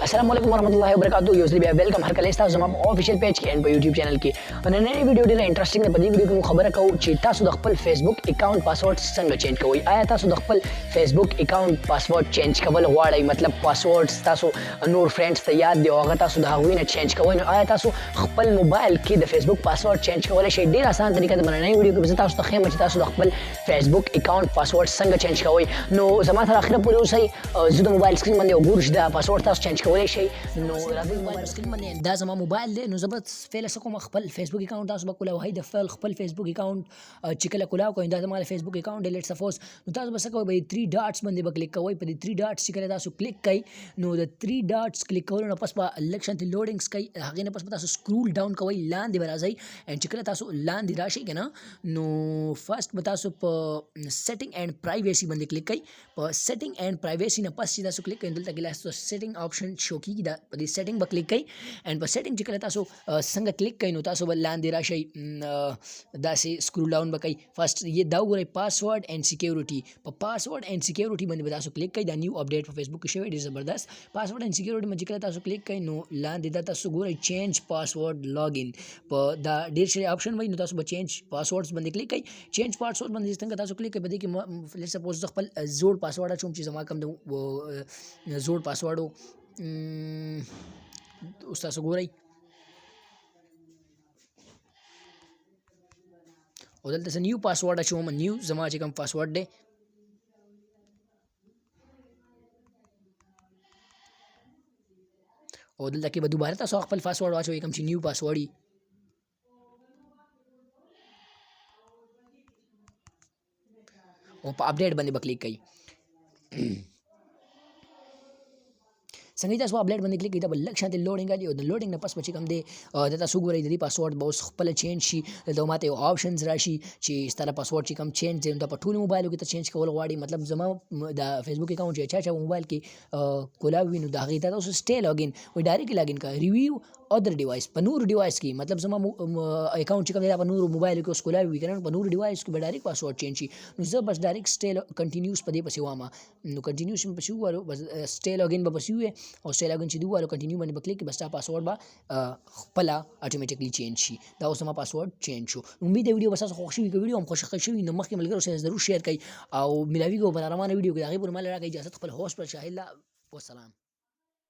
अस्सलाम वालेकुम वरहमतुल्लाहि वबरकातुहू यूज़ली बे वेलकम हर कलेस्ता जमाम ऑफिशियल पेज के एंड पे यूट्यूब चैनल की અને નવી વિડિયો ډیره ઇન્ટરેસ્ટિંગ ને બધી વિડિયો को खबर कहूँ چې تاسو د خپل فیسبوک اکاؤنٹ پاسورډ څنګه چینج کوئ آیا تاسو د خپل فیسبوک اکاؤنٹ پاسورډ چینج کول غواړئ مطلب پاسورډ تاسو نور فرندز ته یاد دی او هغه تاسو د هغوی نه چینج کوئ نو آیا تاسو خپل موبایل کې د فیسبوک پاسورډ چینج کولی شئ ډیر آسان طریقه ده نوې ویډیو کې زه تاسو ته ښیم چې تاسو د خپل فیسبوک اکاؤنٹ پاسورډ څنګه چینج کوئ نو زما تر اخره پورې اوسئ زه د موبایل سکرین باندې وګورئ چې دا پاسورډ تاسو چینج کولی شئ نو راځئ موبایل سکرین باندې دا زما موبایل دی نو زه به فعلا څه کوم خپل فیسبوک اکاؤنٹ تاسو به کولاوئ د خپل فیسبوک اکاؤنٹ چې کله کولاو کوئ دا زما فیسبوک اکاؤنٹ دی لیټ سپوز نو تاسو به څه کوئ به 3 ډاټس باندې به کلیک کوئ په دې 3 ډاټس چې کله تاسو کلیک کوئ نو د 3 ډاټس کلیک کولو نه پس به لږ شانتې لوډینګز کوي هغې نه پس به تاسو سکرول ډاون کوئ لاندې به راځئ اینډ چې کله تاسو لاندې راشئ که نه نو فرسټ به تاسو په سیټینګ اینډ پرایویسي باندې کلیک کوئ په سیټینګ اینډ پرایویسي نه پس چې تاسو کلیک کوئ دلته کې تاسو سیټینګ آپشن شو کېږي دا په دې سیټینګ به کلیک کوئ اینډ په سیټینګ چې کله تاسو څنګه کلیک کوئ نو تاسو به لاندې راشئ داسې سکرول ډاون به کوئ فرسټ یہ دا وګورئ پاسورډ اینډ سیکیورټي په پاسورډ اینډ سیکیورټي باندې به تاسو کلیک کوئ دا نیو اپډیټ په فیسبوک کې شوی ډېر زبردست پاسورډ اینډ سیکیورټي باندې چې کله تاسو کلیک کوئ نو لاندې دا تاسو ګورئ چینج پاسورډ لاګ ان په دا ډېر شی اپشن وایي نو تاسو به چینج پاسورډز باندې کلیک کوئ چینج پاسورډ باندې څنګه تاسو کلیک کوئ په دې کې لیټ سپوز زه خپل زوړ پاسورډ اچوم چې زما کوم د زوړ پاسورډ اوس تاسو ګورئ او دلته زه نیو پاسورډ اچوم نیو زما چې کوم پاسورډ دی او دلته کې به دوباره تاسو خپل پاسورډ واچوئ کوم چې نیو پاسورډ وي او په اپډیټ باندې به کلیک کوئ څنګه تاسو اپډیټ باندې کلیک کوئ دا به لږ شانتې لوډینګ کوي او د لوډینګ نه پس به چې کوم دی دا تاسو وګورئ د دې پاسورډ به اوس خپله چینج شي دلته ماته یو آپشنز راشي چې ستا د پاسورډ چې کوم چینج دی نو دا په ټولو موبایلو کې ته چینج کول غواړي مطلب زما د فیسبوک اکاؤنټ چې چا موبایل کې کولاو وي نو د هغې ته تاسو سټې لاګین وایي ډایرکټ لاګین کوه ریویو ادر ډیوایس په نورو ډیوایس کې مطلب زما اکاؤنټ چې کوم دی دا په نورو موبایلو کې اوس کولاو وي که نه په نورو ډیوایس کې به ډایرکټ پاسورډ چینج شي نو زه بس ډایرکټ سټې کنټینیوس په دې پسې وامه نو کنټینیوس مې پسې ووالو بس سټې لاګین به پسې ووې او سټې لاګین چې دې ووالو کنټینیو باندې به کلیک کړي بس ستا پاسورډ به خپله اټومیټیکلی چینج شي دا اوس زما پاسورډ چینج شو امید ده ویډیو به ستاسو خوښ شوي که ویډیو هم خوښ شوي نو مخکې ملګرو سره ضرور شیر کړئ او ملاویږو په روانه ویډیو کې د هغې پورې ما له راکړئ اجازت خپل هوسټ پر شاهد الله والسلام